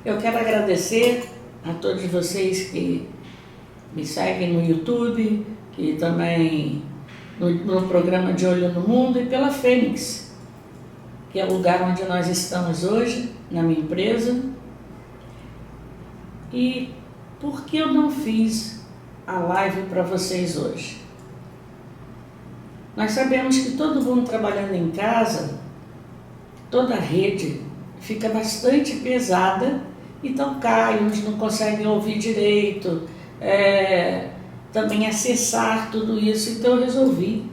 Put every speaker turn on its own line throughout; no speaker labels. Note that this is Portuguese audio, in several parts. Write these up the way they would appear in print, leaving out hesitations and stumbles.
Eu quero agradecer a todos vocês que me seguem no YouTube, que também no programa De Olho no Mundo, e pela Fênix, que é o lugar onde nós estamos hoje, na minha empresa. E por que eu não fiz a live para vocês hoje? Nós sabemos que todo mundo trabalhando em casa, toda a rede fica bastante pesada, então cai, uns não conseguem ouvir direito, também acessar tudo isso. Então eu resolvi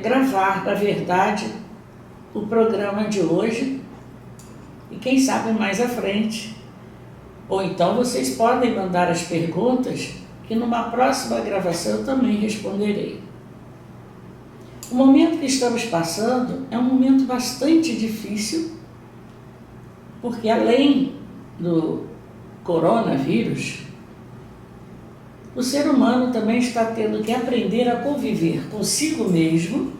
gravar, na verdade, o programa de hoje, e quem sabe mais à frente, ou então vocês podem mandar as perguntas, que numa próxima gravação eu também responderei. O momento que estamos passando é um momento bastante difícil, porque além do coronavírus, o ser humano também está tendo que aprender a conviver consigo mesmo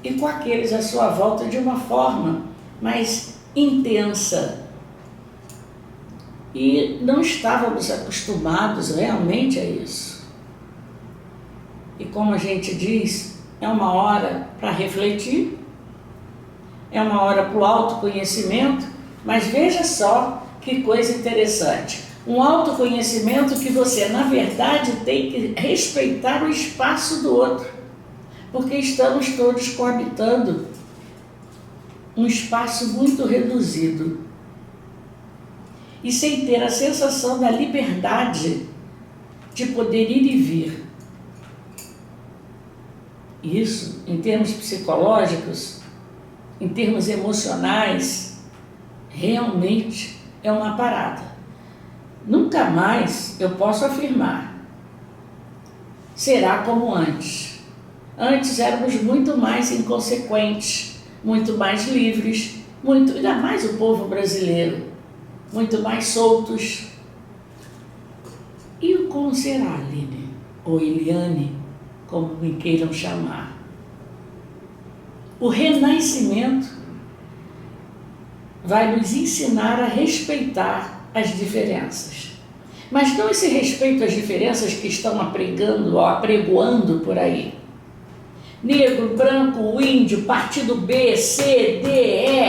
e com aqueles à sua volta de uma forma mais intensa. E não estávamos acostumados realmente a isso. E como a gente diz, é uma hora para refletir, é uma hora para o autoconhecimento, mas veja só que coisa interessante. Um autoconhecimento que você, na verdade, tem que respeitar o espaço do outro, porque estamos todos coabitando um espaço muito reduzido e sem ter a sensação da liberdade de poder ir e vir. Isso, em termos psicológicos, em termos emocionais, realmente é uma parada. Nunca mais eu posso afirmar, será como antes. Antes éramos muito mais inconsequentes, muito mais livres, ainda mais o povo brasileiro, muito mais soltos. E como será, Aline, ou Eliane, como me queiram chamar? O renascimento vai nos ensinar a respeitar as diferenças. Mas não esse respeito às diferenças que estão apregoando por aí. Negro, branco, índio, partido B, C, D, E,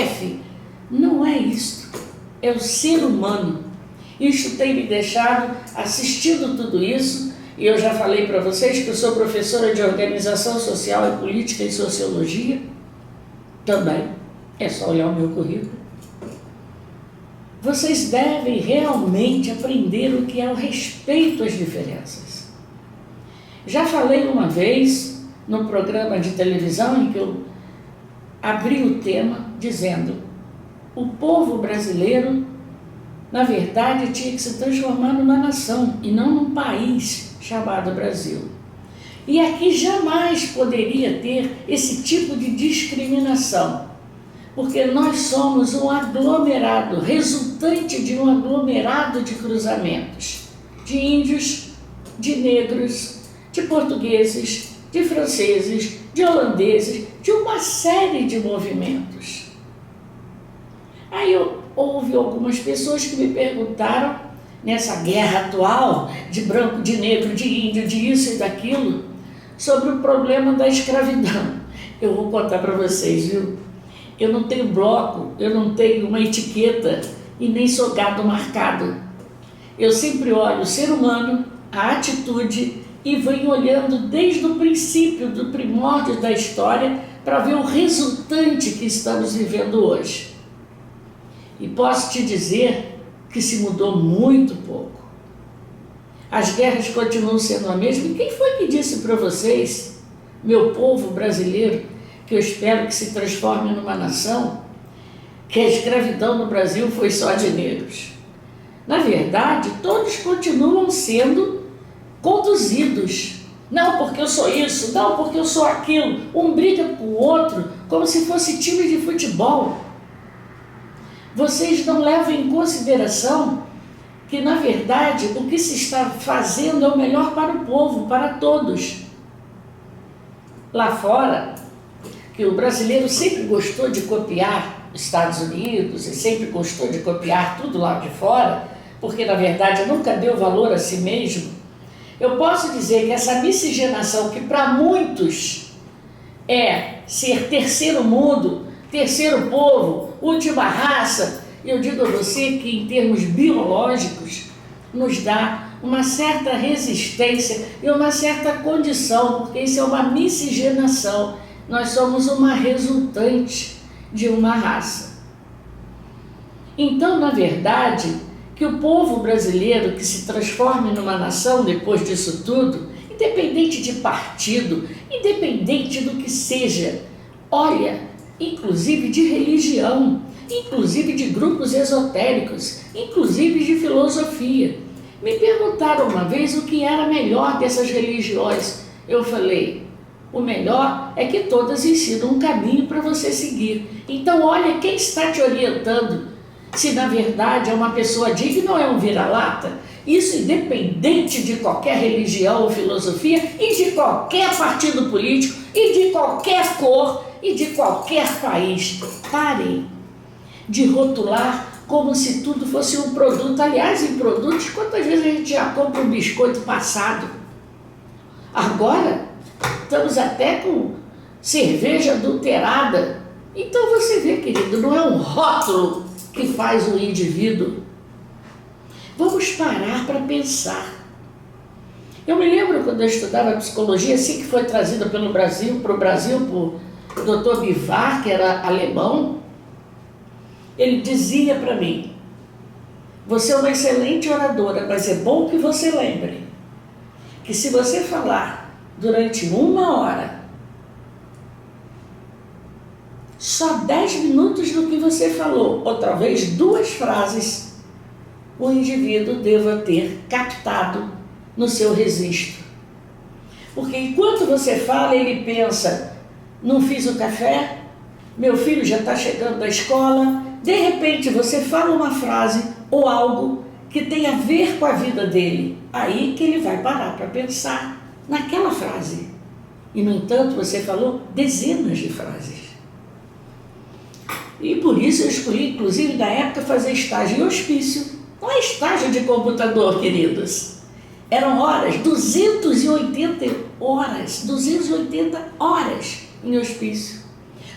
F. Não é isso. É o ser humano. Isso tem me deixado assistindo tudo isso. E eu já falei para vocês que eu sou professora de Organização Social e Política e Sociologia. Também. É só olhar o meu currículo. Vocês devem realmente aprender o que é o respeito às diferenças. Já falei uma vez no programa de televisão em que eu abri o tema dizendo: o povo brasileiro, na verdade, tinha que se transformar numa nação e não num país chamado Brasil. E aqui jamais poderia ter esse tipo de discriminação, porque nós somos um aglomerado, resultante de um aglomerado de cruzamentos, de índios, de negros, de portugueses, de franceses, de holandeses, de uma série de movimentos. Aí houve algumas pessoas que me perguntaram, nessa guerra atual, de branco, de negro, de índio, de isso e daquilo, sobre o problema da escravidão. Eu vou contar para vocês, viu? Eu não tenho bloco, eu não tenho uma etiqueta e nem sou gado marcado. Eu sempre olho o ser humano, a atitude, e venho olhando desde o princípio, do primórdio da história, para ver o resultante que estamos vivendo hoje. E posso te dizer que se mudou muito pouco. As guerras continuam sendo a mesma. E quem foi que disse para vocês, meu povo brasileiro, que eu espero que se transforme numa nação, que a escravidão no Brasil foi só de negros? Na verdade, todos continuam sendo conduzidos. Não porque eu sou isso, não porque eu sou aquilo. Um briga com o outro como se fosse time de futebol. Vocês não levam em consideração que, na verdade, o que se está fazendo é o melhor para o povo, para todos. Lá fora, que o brasileiro sempre gostou de copiar Estados Unidos e sempre gostou de copiar tudo lá de fora, porque na verdade nunca deu valor a si mesmo, eu posso dizer que essa miscigenação, que para muitos é ser terceiro mundo, terceiro povo, última raça, eu digo a você que em termos biológicos nos dá uma certa resistência e uma certa condição, porque isso é uma miscigenação. Nós somos uma resultante de uma raça. Então, na verdade, que o povo brasileiro que se transforme numa nação depois disso tudo, independente de partido, independente do que seja, olha, inclusive de religião, inclusive de grupos esotéricos, inclusive de filosofia. Me perguntaram uma vez o que era melhor dessas religiões. Eu falei, o melhor é que todas ensinam um caminho para você seguir. Então olha quem está te orientando, se na verdade é uma pessoa digna ou é um vira-lata. Isso independente de qualquer religião ou filosofia e de qualquer partido político e de qualquer cor e de qualquer país. Parem de rotular como se tudo fosse um produto. Aliás, em produtos, quantas vezes a gente já compra um biscoito passado? Agora, estamos até com cerveja adulterada. Então você vê, querido, não é um rótulo que faz o indivíduo. Vamos parar para pensar. Eu me lembro quando eu estudava psicologia, assim que foi trazida para o Brasil, por Dr. Bivar, que era alemão. Ele dizia para mim, você é uma excelente oradora, mas é bom que você lembre que se você falar durante 1 hora, só 10 minutos do que você falou, ou talvez 2 frases, o indivíduo deva ter captado no seu registro. Porque enquanto você fala, ele pensa, não fiz o café, meu filho já está chegando da escola. De repente você fala uma frase ou algo que tem a ver com a vida dele. Aí que ele vai parar para pensar naquela frase. E no entanto você falou dezenas de frases. E por isso eu escolhi, inclusive na época, fazer estágio em hospício. Não é estágio de computador, queridos. Eram horas, 280 horas em hospício.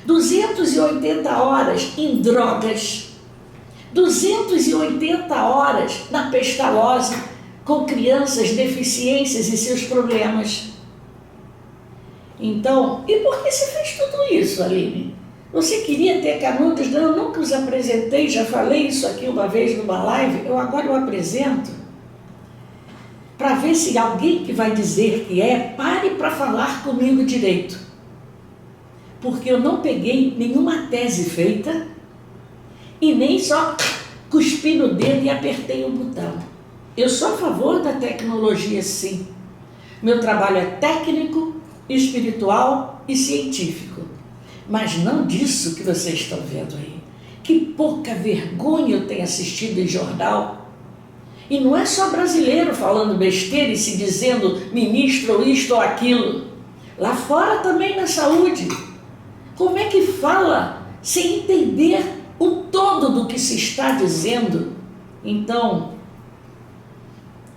280 horas em drogas, 280 horas na pestalose com crianças, deficiências e seus problemas. Então, e por que você fez tudo isso, Aline? Você queria ter canudos? Não, eu nunca os apresentei, já falei isso aqui uma vez numa live, agora eu apresento, para ver se alguém que vai dizer que pare para falar comigo direito. Porque eu não peguei nenhuma tese feita e nem só cuspi no dedo e apertei o botão. Eu sou a favor da tecnologia, sim. Meu trabalho é técnico, espiritual e científico. Mas não disso que vocês estão vendo aí. Que pouca vergonha eu tenho assistido em jornal. E não é só brasileiro falando besteira e se dizendo ministro ou isto ou aquilo. Lá fora também na saúde. Como é que fala sem entender o todo do que se está dizendo? Então,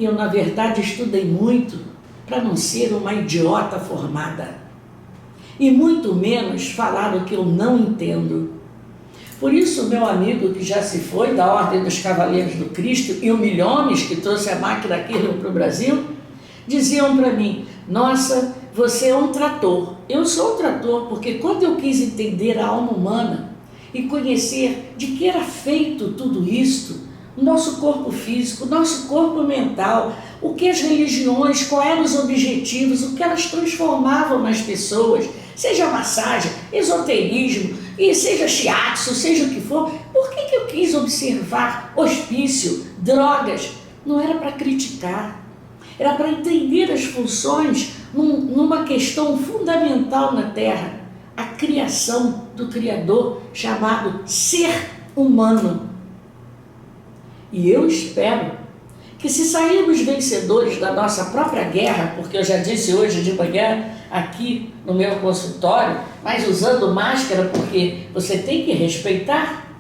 eu na verdade estudei muito para não ser uma idiota formada. E muito menos falar o que eu não entendo. Por isso, meu amigo que já se foi da Ordem dos Cavaleiros do Cristo e o Milhomes, que trouxe a máquina aqui para o Brasil, diziam para mim, nossa, você é um trator. Eu sou um trator porque quando eu quis entender a alma humana e conhecer de que era feito tudo isto, o nosso corpo físico, o nosso corpo mental, o que as religiões, quais eram os objetivos, o que elas transformavam nas pessoas, seja massagem, esoterismo, e seja shiatsu, seja o que for, por que eu quis observar hospício, drogas? Não era para criticar, era para entender as funções numa questão fundamental na Terra, a criação do Criador chamado ser humano. E eu espero que se sairmos vencedores da nossa própria guerra, porque eu já disse hoje de manhã aqui no meu consultório, mas usando máscara porque você tem que respeitar,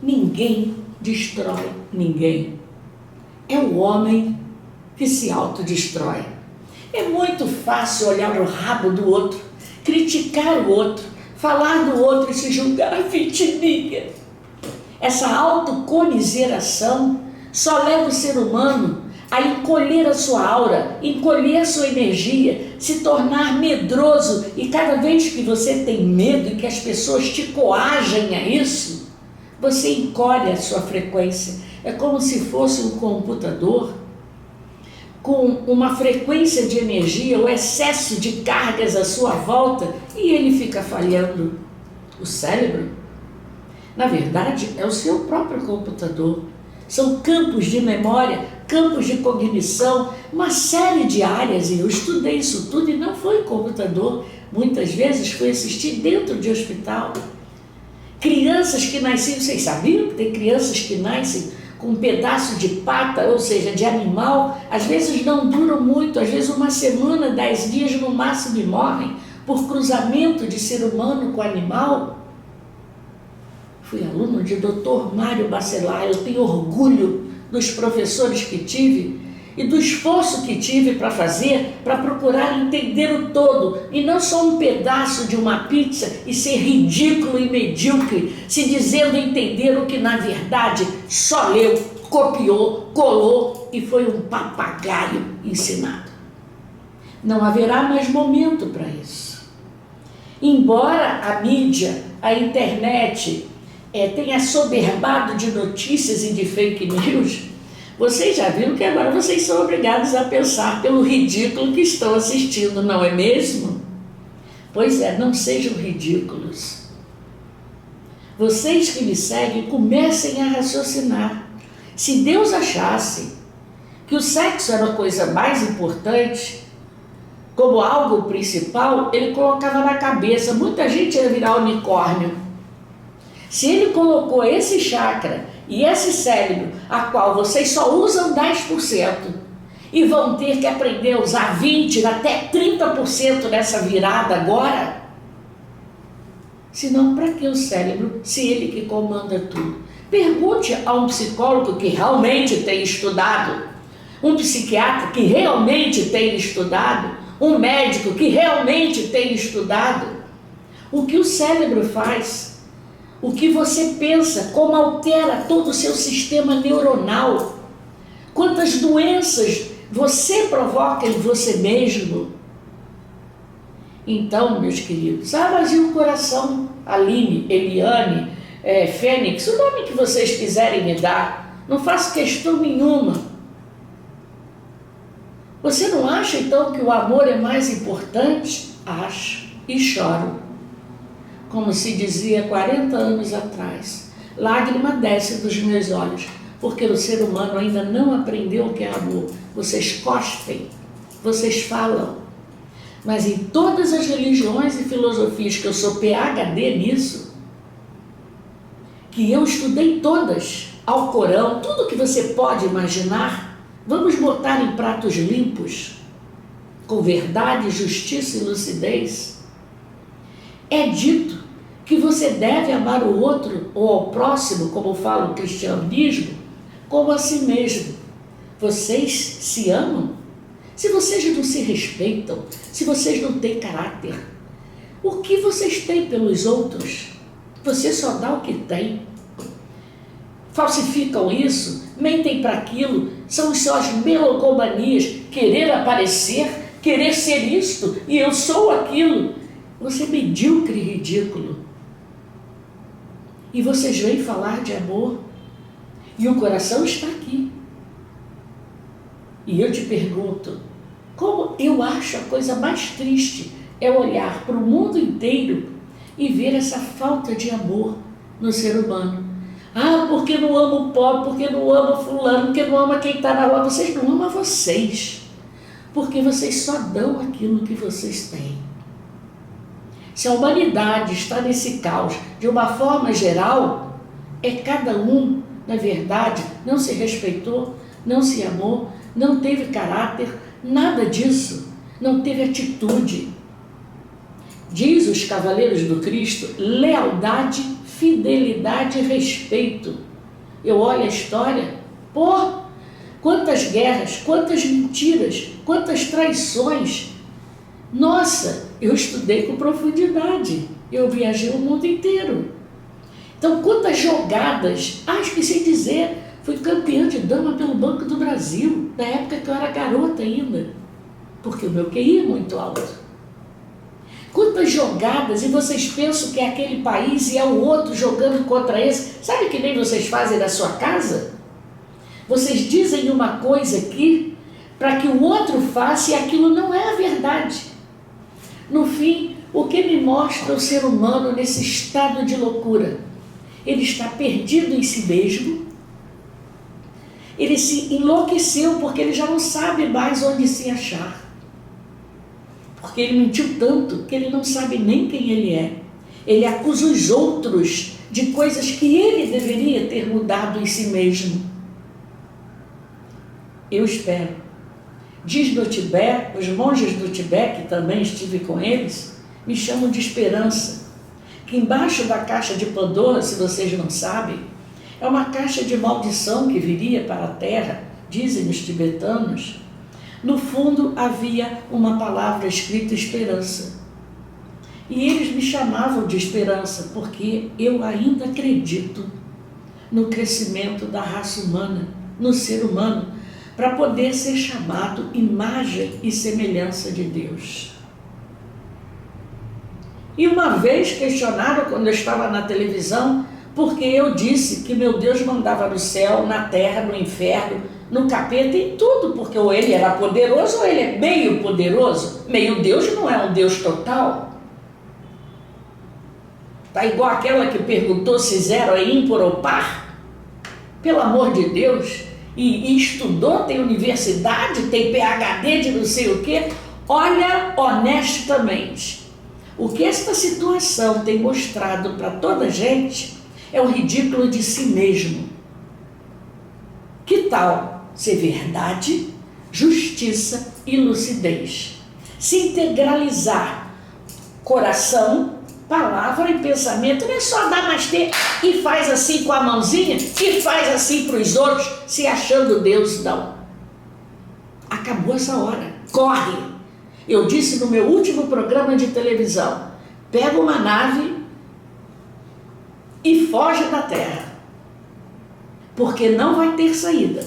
ninguém destrói ninguém. É o homem que se autodestrói. É muito fácil olhar no rabo do outro, criticar o outro, falar do outro e se julgar vitiminha. Essa autocomiseração só leva o ser humano a encolher a sua aura, encolher a sua energia, se tornar medroso. E cada vez que você tem medo e que as pessoas te coagem a isso, você encolhe a sua frequência. É como se fosse um computador com uma frequência de energia, o excesso de cargas à sua volta, e ele fica falhando. O cérebro, na verdade, é o seu próprio computador. São campos de memória, campos de cognição, uma série de áreas, e eu estudei isso tudo e não foi computador. Muitas vezes fui assistir dentro de hospital. Crianças que nasciam, vocês sabiam que tem crianças que nascem com um pedaço de pata, ou seja, de animal, às vezes não duram muito, às vezes uma semana, 10 dias no máximo e morrem por cruzamento de ser humano com animal? Fui aluno de Dr. Mário Bacelar, eu tenho orgulho dos professores que tive e do esforço que tive para fazer, para procurar entender o todo, e não só um pedaço de uma pizza e ser ridículo e medíocre, se dizendo entender o que na verdade só leu, copiou, colou e foi um papagaio ensinado. Não haverá mais momento para isso. Embora a mídia, a internet, tenha soberbado de notícias e de fake news, vocês já viram que agora vocês são obrigados a pensar pelo ridículo que estão assistindo, não é mesmo? Pois é, não sejam ridículos. Vocês que me seguem, comecem a raciocinar. Se Deus achasse que o sexo era a coisa mais importante, como algo principal, ele colocava na cabeça, muita gente ia virar unicórnio. Se ele colocou esse chakra e esse cérebro, a qual vocês só usam 10% e vão ter que aprender a usar 20%, até 30% nessa virada agora, senão para que o cérebro, se ele que comanda tudo? Pergunte a um psicólogo que realmente tem estudado, um psiquiatra que realmente tem estudado, um médico que realmente tem estudado, o que o cérebro faz. O que você pensa, como altera todo o seu sistema neuronal, quantas doenças você provoca em você mesmo. Então, meus queridos, mas e o coração? Aline, Eliane, Fênix, o nome que vocês quiserem me dar, não faço questão nenhuma. Você não acha então que o amor é mais importante? Acho e choro. Como se dizia 40 anos atrás, lágrima desce dos meus olhos, porque o ser humano ainda não aprendeu o que é amor. Vocês cospem, vocês falam, mas em todas as religiões e filosofias que eu sou PhD nisso, que eu estudei todas, ao Corão, tudo que você pode imaginar, vamos botar em pratos limpos, com verdade, justiça e lucidez. É dito que você deve amar o outro ou ao próximo, como fala o cristianismo, como a si mesmo. Vocês se amam? Se vocês não se respeitam, se vocês não têm caráter, o que vocês têm pelos outros? Você só dá o que tem. Falsificam isso, mentem para aquilo, são suas melocomanias, querer aparecer, querer ser isto, e eu sou aquilo. Você é medíocre e ridículo. E vocês vêm falar de amor, e o coração está aqui. E eu te pergunto, como eu acho a coisa mais triste é olhar para o mundo inteiro e ver essa falta de amor no ser humano. Porque não ama o pobre, porque não ama fulano, porque não ama quem está na rua. Vocês não amam vocês, porque vocês só dão aquilo que vocês têm. Se a humanidade está nesse caos de uma forma geral, é cada um na verdade, não se respeitou, não se amou, não teve caráter, nada disso, não teve atitude. Diz os cavaleiros do Cristo, lealdade, fidelidade e respeito. Eu olho a história, quantas guerras, quantas mentiras, quantas traições. Nossa, eu estudei com profundidade, eu viajei o mundo inteiro. Então, quantas jogadas, esqueci de dizer, fui campeã de dama pelo Banco do Brasil, na época que eu era garota ainda, porque o meu QI é muito alto. Quantas jogadas, e vocês pensam que é aquele país e é o outro jogando contra esse. Sabe que nem vocês fazem na sua casa? Vocês dizem uma coisa aqui para que o outro faça e aquilo não é a verdade. No fim, o que me mostra o ser humano nesse estado de loucura? Ele está perdido em si mesmo, ele se enlouqueceu porque ele já não sabe mais onde se achar. Porque ele mentiu tanto que ele não sabe nem quem ele é. Ele acusa os outros de coisas que ele deveria ter mudado em si mesmo. Eu espero. Diz no Tibete, os monges do Tibete, que também estive com eles, me chamam de esperança. Que embaixo da caixa de Pandora, se vocês não sabem, é uma caixa de maldição que viria para a terra, dizem os tibetanos. No fundo havia uma palavra escrita esperança. E eles me chamavam de esperança, porque eu ainda acredito no crescimento da raça humana, no ser humano, para poder ser chamado imagem e semelhança de Deus. E uma vez questionaram, quando eu estava na televisão, porque eu disse que meu Deus mandava no céu, na terra, no inferno, no capeta, em tudo, porque ou ele era poderoso ou ele é meio poderoso. Meio Deus não é um Deus total. Está igual aquela que perguntou se zero é ímpar ou par. Pelo amor de Deus. E estudou, tem universidade, tem PhD de não sei o quê. Olha honestamente. O que esta situação tem mostrado para toda a gente é o ridículo de si mesmo. Que tal ser verdade, justiça e lucidez? Se integralizar coração, palavra e pensamento, não é só dar mais tempo e faz assim com a mãozinha e faz assim para os outros, se achando Deus, não. Acabou essa hora, corre! Eu disse no meu último programa de televisão, pega uma nave e foge da terra, porque não vai ter saída.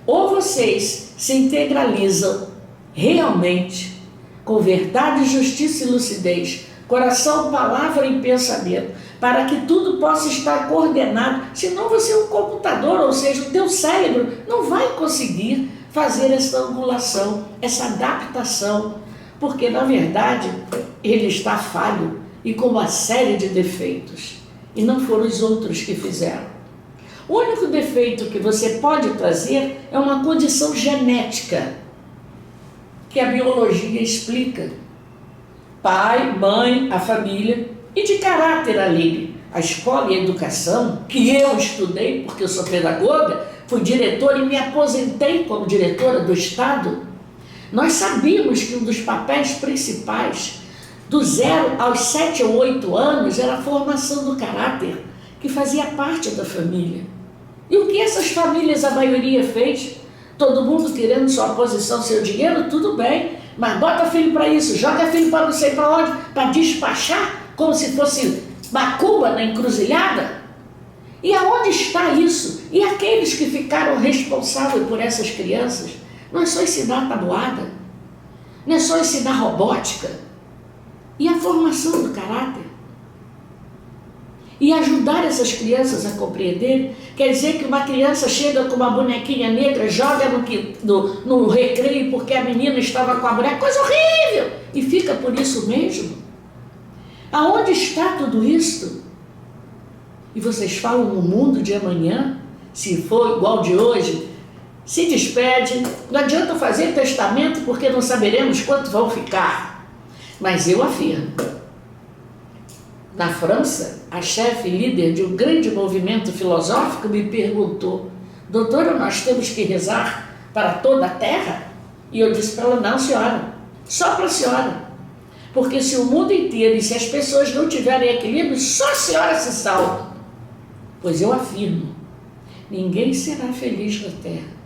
Ou vocês se integralizam realmente com verdade, justiça e lucidez, coração, palavra e pensamento, para que tudo possa estar coordenado, senão você é um computador, ou seja, o teu cérebro não vai conseguir fazer essa angulação, essa adaptação, porque na verdade ele está falho e com uma série de defeitos, e não foram os outros que fizeram. O único defeito que você pode trazer é uma condição genética, que a biologia explica. Pai, mãe, a família, e de caráter alegre. A escola e a educação, que eu estudei, porque eu sou pedagoga, fui diretora e me aposentei como diretora do Estado. Nós sabíamos que um dos papéis principais, do 0 aos 7 ou 8 anos, era a formação do caráter, que fazia parte da família. E o que essas famílias, a maioria, fez? Todo mundo querendo sua posição, seu dinheiro, tudo bem, mas bota filho para isso, joga filho para não sei para onde, para despachar, como se fosse macumba na encruzilhada. E aonde está isso? E aqueles que ficaram responsáveis por essas crianças? Não é só ensinar tabuada, não é só ensinar robótica, e a formação do caráter. E ajudar essas crianças a compreender, quer dizer que uma criança chega com uma bonequinha negra, joga no recreio porque a menina estava com a boneca, coisa horrível, e fica por isso mesmo. Aonde está tudo isso? E vocês falam no mundo de amanhã, se for igual de hoje, se despede, não adianta fazer testamento porque não saberemos quanto vão ficar. Mas eu afirmo, na França, a chefe líder de um grande movimento filosófico me perguntou: doutora, nós temos que rezar para toda a terra? E eu disse para ela: não, senhora, só para a senhora. Porque se o mundo inteiro e se as pessoas não tiverem equilíbrio, só a senhora se salva. Pois eu afirmo, ninguém será feliz na terra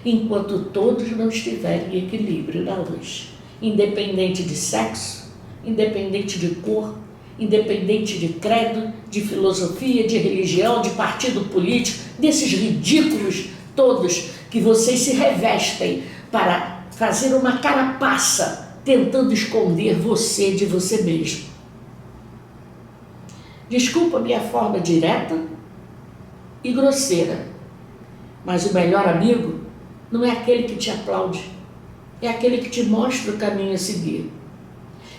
enquanto todos não estiverem em equilíbrio na luz. Independente de sexo, independente de cor, independente de credo, de filosofia, de religião, de partido político, desses ridículos todos que vocês se revestem para fazer uma carapaça tentando esconder você de você mesmo. Desculpa a minha forma direta e grosseira, mas o melhor amigo não é aquele que te aplaude, é aquele que te mostra o caminho a seguir.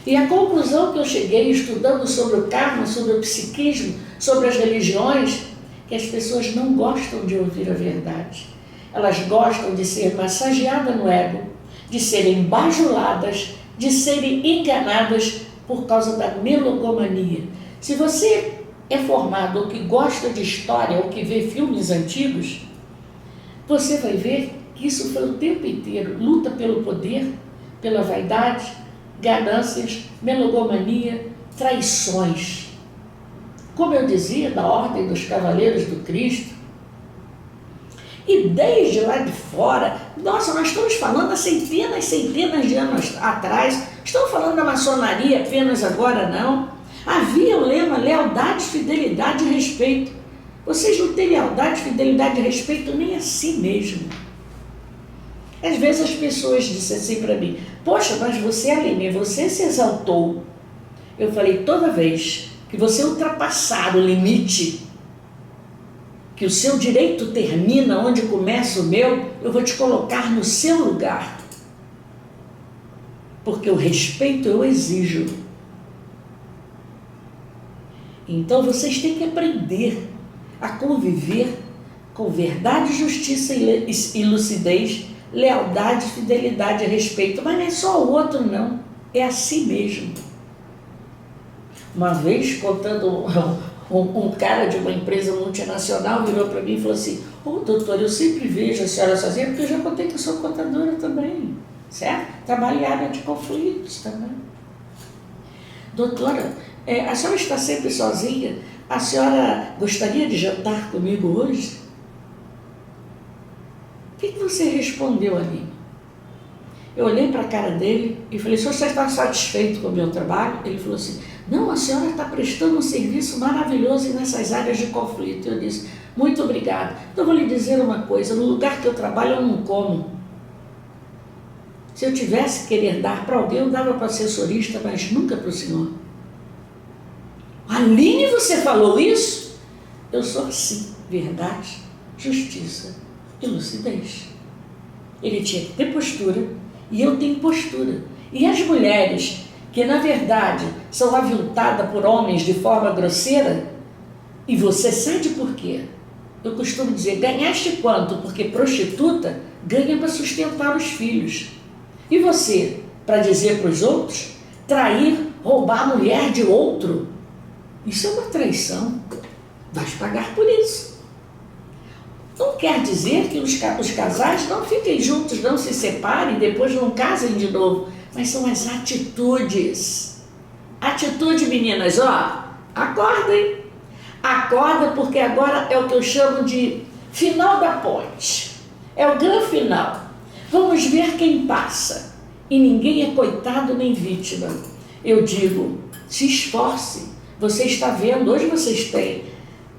E a conclusão que eu cheguei estudando sobre o karma, sobre o psiquismo, sobre as religiões, que as pessoas não gostam de ouvir a verdade. Elas gostam de ser massageadas no ego, de serem bajuladas, de serem enganadas por causa da melogomania. Se você é formado ou que gosta de história ou que vê filmes antigos, você vai ver que isso foi o tempo inteiro luta pelo poder, pela vaidade, ganâncias, melogomania, traições. Como eu dizia, da ordem dos cavaleiros do Cristo. E desde lá de fora, nossa, nós estamos falando há centenas de anos atrás, estamos falando da maçonaria apenas agora, não. Havia o lema lealdade, fidelidade e respeito. Vocês não têm lealdade, fidelidade e respeito nem a si mesmo. Às vezes as pessoas dizem assim para mim: poxa, mas você, Aline, você se exaltou. Eu falei: toda vez que você ultrapassar o limite, que o seu direito termina onde começa o meu, eu vou te colocar no seu lugar. Porque o respeito eu exijo. Então vocês têm que aprender a conviver com verdade, justiça e lucidez, lealdade, fidelidade e respeito. Mas não é só o outro, não. É a si mesmo. Uma vez, contando um cara de uma empresa multinacional virou para mim e falou assim: ô doutor, eu sempre vejo a senhora sozinha, porque eu já contei que eu sou contadora também, certo? Trabalho em área de conflitos também. Doutora, a senhora está sempre sozinha? A senhora gostaria de jantar comigo hoje? O que você respondeu ali? Eu olhei para a cara dele e falei: se você está satisfeito com o meu trabalho? Ele falou assim: não, a senhora está prestando um serviço maravilhoso nessas áreas de conflito. Eu disse: muito obrigado. Então eu vou lhe dizer uma coisa: no lugar que eu trabalho eu não como. Se eu tivesse que querer dar para alguém, eu dava para o assessorista, mas nunca para o senhor. Aline, você falou isso? Eu sou assim: verdade, justiça e lucidez. Ele tinha que ter postura e eu tenho postura. E as mulheres que na verdade são aviltadas por homens de forma grosseira, e você sente por quê? Eu costumo dizer: ganhaste quanto? Porque prostituta ganha para sustentar os filhos. E você, para dizer para os outros, trair, roubar a mulher de outro, isso é uma traição. Vais pagar por isso. Não quer dizer que os casais não fiquem juntos, não se separem, depois não casem de novo. Mas são as atitudes. Atitude, meninas, ó, acordem. Acorda, porque agora é o que eu chamo de final da ponte. É o grande final. Vamos ver quem passa. E ninguém é coitado nem vítima. Eu digo, se esforce. Você está vendo, hoje vocês têm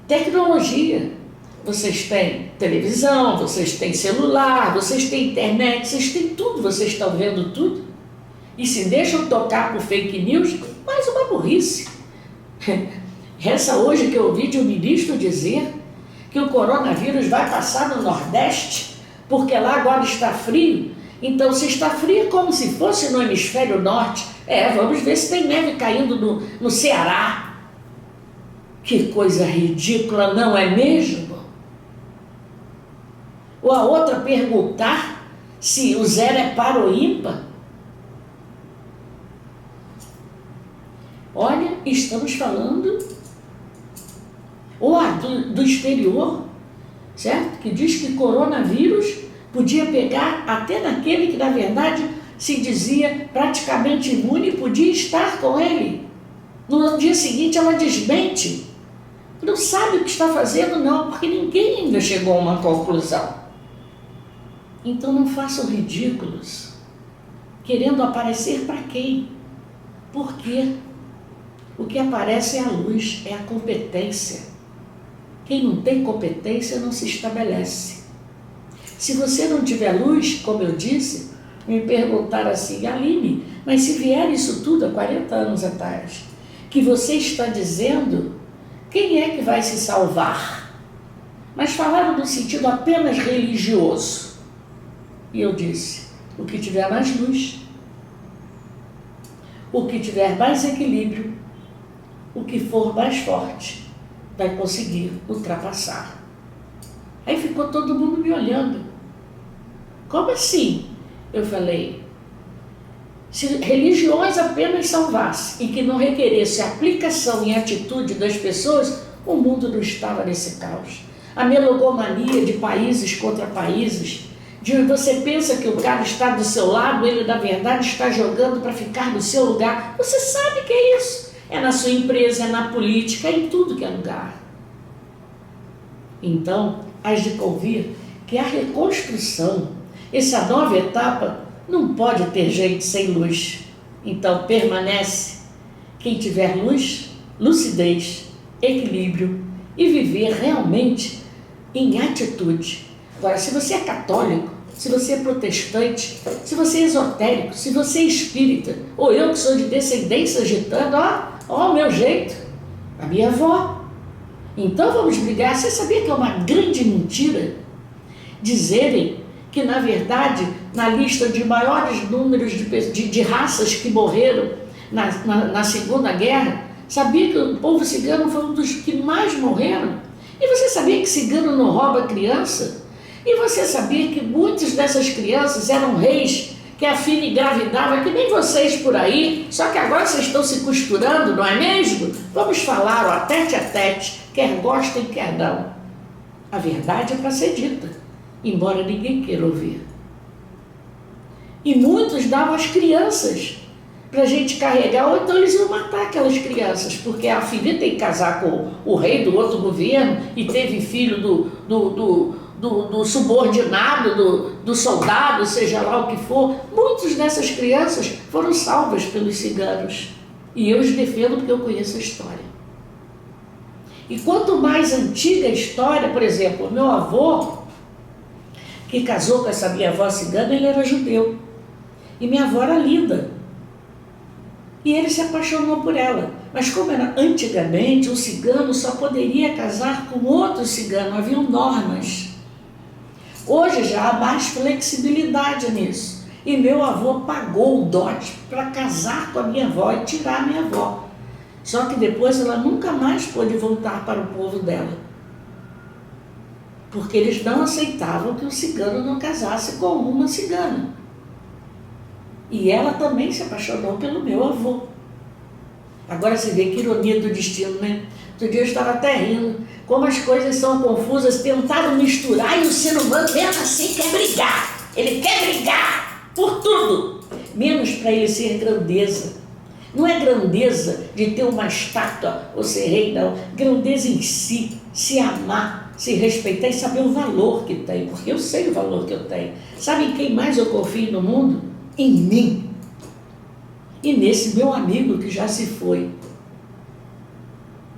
tecnologia. Vocês têm televisão, vocês têm celular, vocês têm internet, vocês têm tudo, vocês estão vendo tudo. E se deixam tocar por fake news, mais uma burrice. Essa hoje que eu ouvi de um ministro dizer que o coronavírus vai passar no Nordeste, porque lá agora está frio. Então, se está frio, é como se fosse no hemisfério norte. Vamos ver se tem neve caindo no Ceará. Que coisa ridícula, não é mesmo? Ou a outra perguntar se o zero é par ou ímpar. Olha, estamos falando ou do exterior, certo? Que diz que coronavírus podia pegar até naquele que, na verdade, se dizia praticamente imune, podia estar com ele. No dia seguinte, ela desmente. Não sabe o que está fazendo, não, porque ninguém ainda chegou a uma conclusão. Então, não façam ridículos, querendo aparecer para quem? Por quê? O que aparece é a luz, é a competência. Quem não tem competência não se estabelece. Se você não tiver luz, como eu disse, me perguntaram assim, Aline, mas se vier isso tudo há 40 anos atrás, que você está dizendo, quem é que vai se salvar? Mas falaram no sentido apenas religioso. E eu disse, o que tiver mais luz, o que tiver mais equilíbrio, o que for mais forte, vai conseguir ultrapassar. Aí ficou todo mundo me olhando. Como assim? Eu falei, se religiões apenas salvassem e que não requeresse aplicação e atitude das pessoas, o mundo não estava nesse caos. A melogomania de países contra países, de você pensa que o cara está do seu lado, ele na verdade está jogando para ficar no seu lugar. Você sabe que é isso. É na sua empresa, é na política, é em tudo que é lugar. Então, hás de convir que a reconstrução, essa nova etapa, não pode ter gente sem luz. Então, permanece quem tiver luz, lucidez, equilíbrio e viver realmente em atitude. Agora, se você é católico, se você é protestante, se você é esotérico, se você é espírita, ou eu que sou de descendência gitana, ó o meu jeito, a minha avó. Então vamos brigar. Você sabia que é uma grande mentira dizerem que, na verdade, na lista de maiores números de raças que morreram na Segunda Guerra, sabia que o povo cigano foi um dos que mais morreram? E você sabia que cigano não rouba criança? E você sabia que muitas dessas crianças eram reis que a filha engravidava, que nem vocês por aí, só que agora vocês estão se costurando, não é mesmo? Vamos falar, ó, tete a tete, quer gostem, quer não. A verdade é para ser dita, embora ninguém queira ouvir. E muitos davam as crianças para a gente carregar, ou então eles iam matar aquelas crianças, porque a filha tem que casar com o rei do outro governo e teve filho do subordinado, do soldado, seja lá o que for. Muitas dessas crianças foram salvas pelos ciganos. E eu os defendo porque eu conheço a história. E quanto mais antiga a história, por exemplo, o meu avô, que casou com essa minha avó cigana, ele era judeu. E minha avó era linda. E ele se apaixonou por ela. Mas como era antigamente, um cigano só poderia casar com outro cigano, haviam normas. Hoje já há mais flexibilidade nisso. E meu avô pagou o dote para casar com a minha avó e tirar a minha avó. Só que depois ela nunca mais pôde voltar para o povo dela. Porque eles não aceitavam que o cigano não casasse com uma cigana. E ela também se apaixonou pelo meu avô. Agora você vê que ironia do destino, né? Outro dia eu estava até rindo, como as coisas são confusas, tentaram misturar e o ser humano mesmo assim quer brigar. Ele quer brigar por tudo, menos para ele ser grandeza. Não é grandeza de ter uma estátua ou ser rei, não. Grandeza em si, se amar, se respeitar e saber o valor que tem, porque eu sei o valor que eu tenho. Sabe em quem mais eu confio no mundo? Em mim. E nesse meu amigo que já se foi.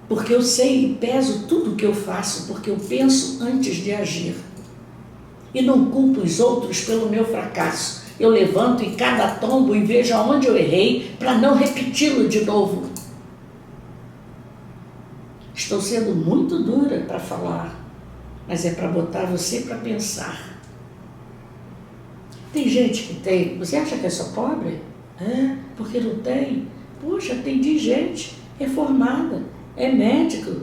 Porque eu sei e peso tudo o que eu faço, porque eu penso antes de agir. E não culpo os outros pelo meu fracasso. Eu levanto em cada tombo e vejo aonde eu errei para não repeti-lo de novo. Estou sendo muito dura para falar, mas é para botar você para pensar. Tem gente que tem, você acha que é só pobre? É, porque não tem. Poxa, tem de gente reformada, é médico,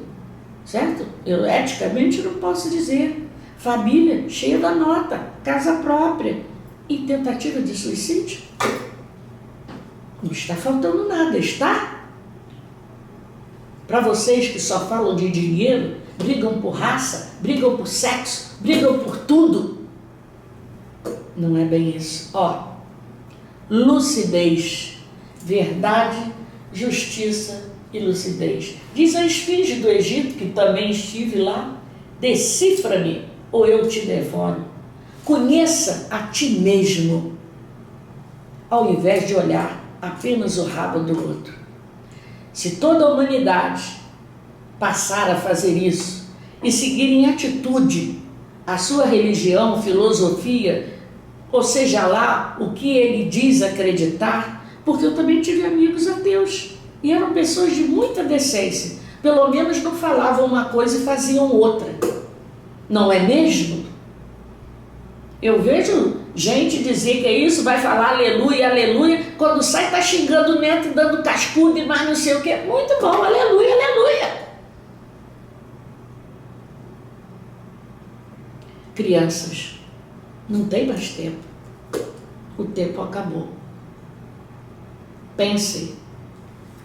certo? Eu eticamente não posso dizer. Família cheia da nota, casa própria. E tentativa de suicídio? Não está faltando nada, está? Para vocês que só falam de dinheiro, brigam por raça, brigam por sexo, brigam por tudo. Não é bem isso. Ó, lucidez, verdade, justiça e lucidez. Diz a esfinge do Egito, que também estive lá, decifra-me ou eu te devoro. Conheça a ti mesmo, ao invés de olhar apenas o rabo do outro. Se toda a humanidade passar a fazer isso e seguir em atitude a sua religião, filosofia, ou seja lá o que ele diz acreditar, porque eu também tive amigos ateus e eram pessoas de muita decência, pelo menos não falavam uma coisa e faziam outra, não é mesmo? Eu vejo gente dizer que é isso, vai falar aleluia, aleluia, quando sai está xingando o neto, dando cascudo e mais não sei o que. Muito bom, aleluia, aleluia. Crianças, não tem mais tempo. O tempo acabou. Pensem,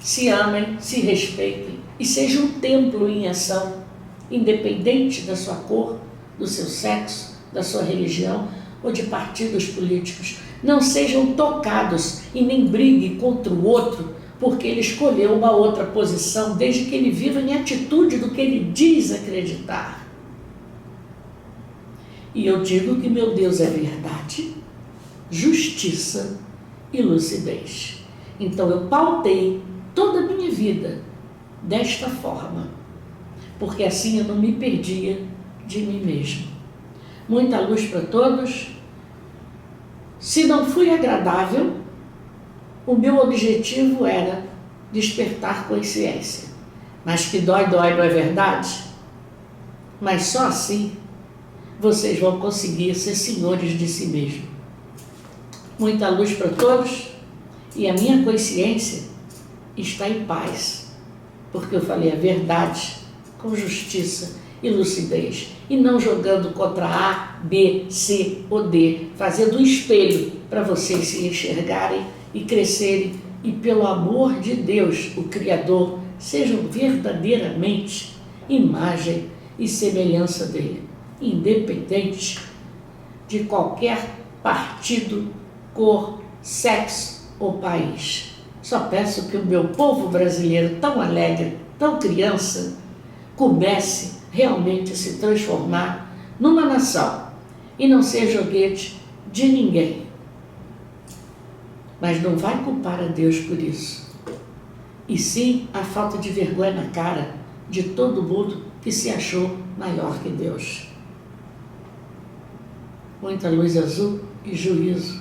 se amem, se respeitem e sejam um templo em ação, independente da sua cor, do seu sexo, da sua religião ou de partidos políticos. Não sejam tocados e nem briguem contra o outro porque ele escolheu uma outra posição, desde que ele viva em atitude do que ele diz acreditar. E eu digo que meu Deus é verdade, justiça e lucidez. Então eu pautei toda a minha vida desta forma, porque assim eu não me perdia de mim mesmo. Muita luz para todos. Se não fui agradável, o meu objetivo era despertar consciência. Mas que dói, dói, não é verdade? Mas só assim vocês vão conseguir ser senhores de si mesmo. Muita luz para todos e a minha consciência está em paz, porque eu falei a verdade com justiça e lucidez, e não jogando contra A, B, C ou D, fazendo um espelho para vocês se enxergarem e crescerem, e pelo amor de Deus, o Criador, sejam verdadeiramente imagem e semelhança dele, independente de qualquer partido, cor, sexo ou país. Só peço que o meu povo brasileiro tão alegre, tão criança, comece realmente a se transformar numa nação e não ser joguete de ninguém. Mas não vai culpar a Deus por isso, e sim a falta de vergonha na cara de todo mundo que se achou maior que Deus. Muita luz azul e juízo